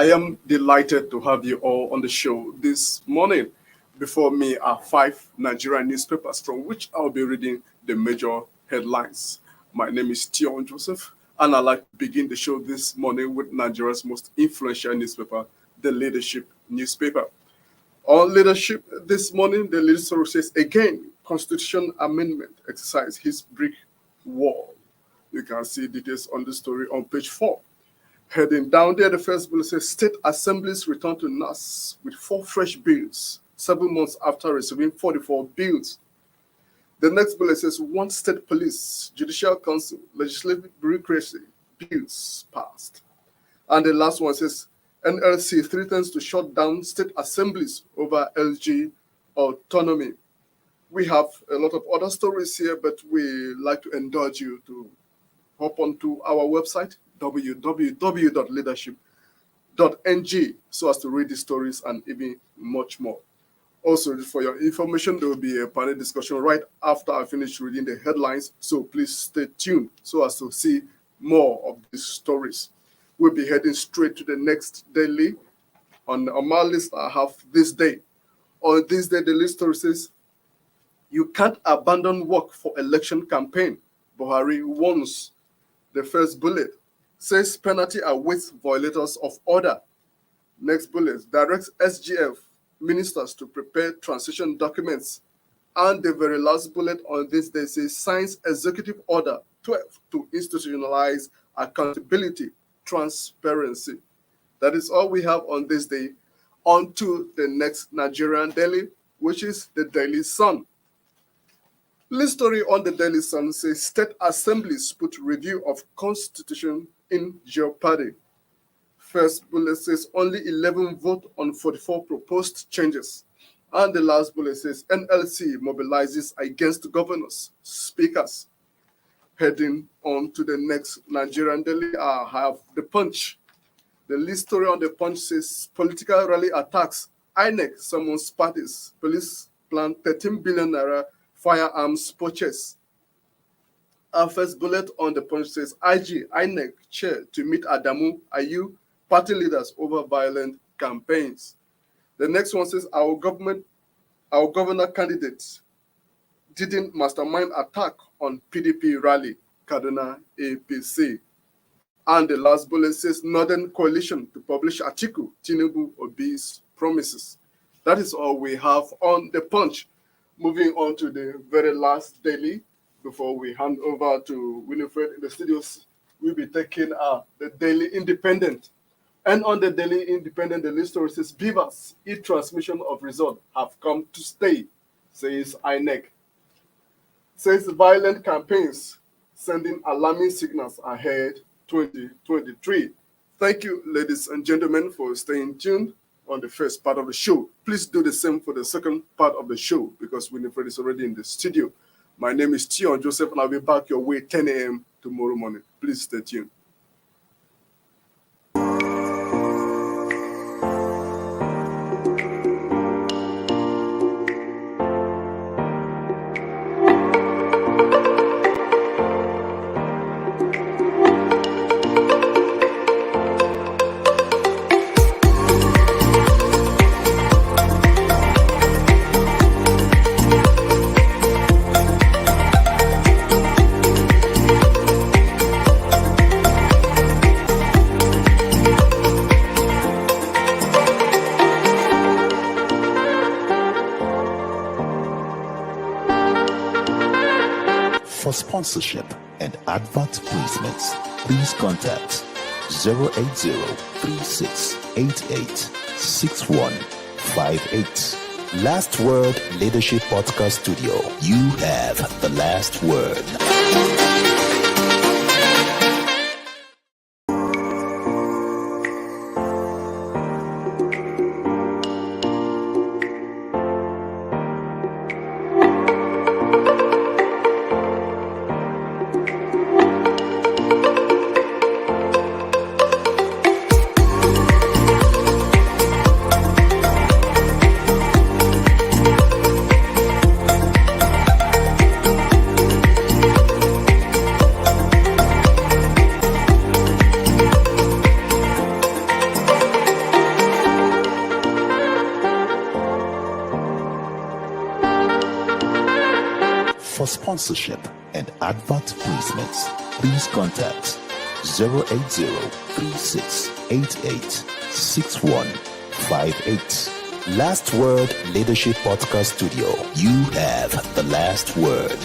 I am delighted to have you all on the show this morning. Before me are five Nigerian newspapers from which I'll be reading the major headlines. My name is Tion Joseph, and I'd like to begin the show this morning with Nigeria's most influential newspaper, the Leadership newspaper. On leadership this morning, the lead story says again, Constitution Amendment exercise his brick wall. You can see details on the story on page 4. Heading down there, the first bullet says State Assemblies return to NAS with 4 fresh bills, 7 months after receiving 44 bills. The next bullet says One State Police, Judicial Council, Legislative Bureaucracy, bills passed. And the last one says NLC threatens to shut down state assemblies over LG autonomy. We have a lot of other stories here, but we like to indulge you to hop onto our website, www.leadership.ng, so as to read the stories and even much more. Also, for your information, there will be a panel discussion right after I finish reading the headlines, so please stay tuned so as to see more of these stories. We'll be heading straight to the next daily. On my list, I have This Day. On This Day, the list story says, You can't abandon work for election campaign. Buhari warns. The first bullet says penalty awaits violators of order. Next bullet directs SGF ministers to prepare transition documents. And the very last bullet on This Day says signs Executive Order 12 to institutionalize accountability, transparency. That is all we have on this day. On to the next Nigerian daily, which is the Daily Sun. This story on the Daily Sun says state assemblies put review of constitution in jeopardy. First bullet says only 11 vote on 44 proposed changes. And the last bullet says NLC mobilizes against governors, speakers. Heading on to the next Nigerian daily, I have The Punch. The lead story on The Punch says political rally attacks. INEC summons parties. Police plan 13 billion naira firearms purchase. Our first bullet on The Punch says IG, INEC chair to meet Adamu Ayu party leaders over violent campaigns. The next one says our governor candidates didn't mastermind attack on PDP rally, Kaduna APC. And the last bullet says Northern Coalition to publish article, Tinubu obeys promises. That is all we have on The Punch. Moving on to the very last daily, before we hand over to Winifred in the studios, we'll be taking the Daily Independent. And on the Daily Independent, the list story says Beavers, e-transmission of result have come to stay, says INEC. Says violent campaigns sending alarming signals ahead 2023. Thank you, ladies and gentlemen, for staying tuned on the first part of the show. Please do the same for the second part of the show because Winifred is already in the studio. My name is Tion Joseph, and I'll be back your way 10 a.m. tomorrow morning. Please stay tuned. For sponsorship and advert placements, please contact 080-3688-6158. Last Word Leadership Podcast Studio. You have the last word. sponsorship and advert placements, please contact 080-3688-6158. Last Word Leadership Podcast Studio. You have the last word.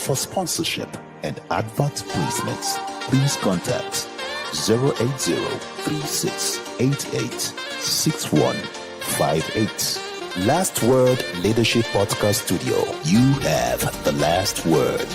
For sponsorship and advert placements, please contact 080-3688-6158. Last Word Leadership Podcast Studio. You have the last word.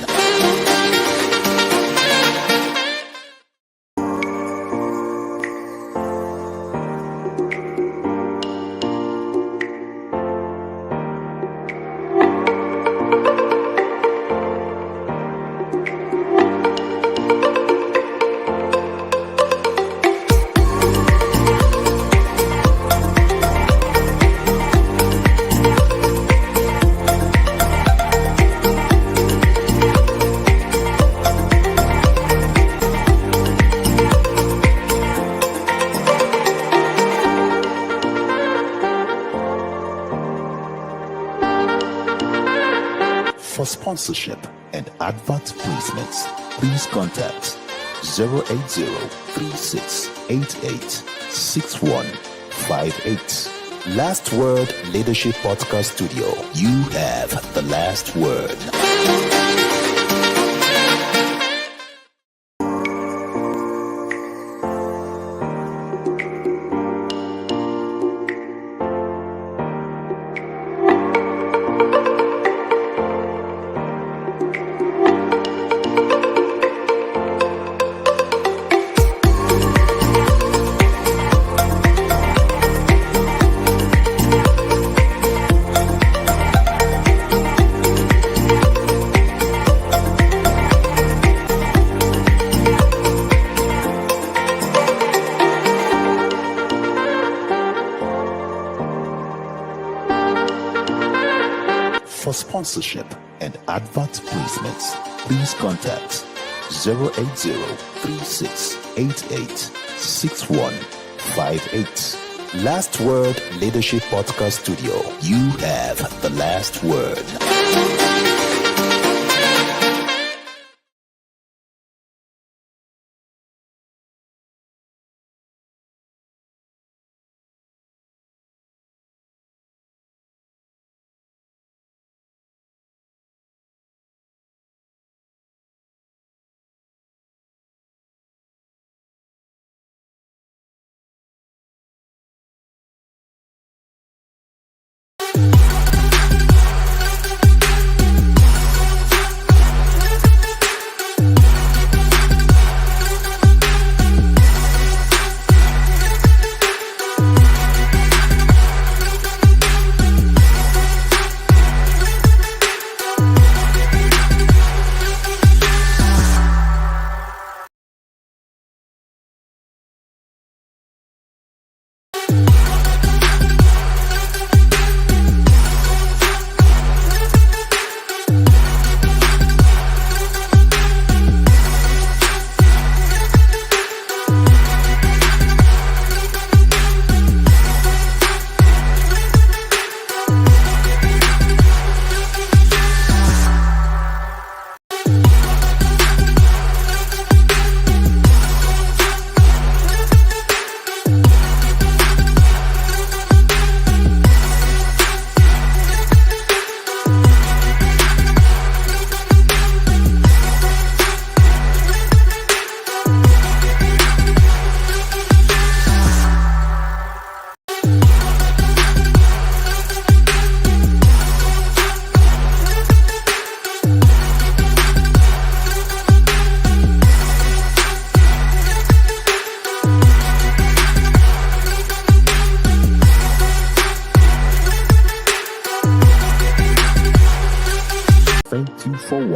For sponsorship and advert placements, please contact 080-3688-6158. Last Word Leadership Podcast Studio. You have the last word. For sponsorship and advert placements, please contact 080-3688-6158. Last Word Leadership Podcast Studio. You have the last word.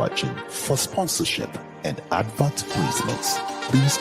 watching. For sponsorship and advert placements, please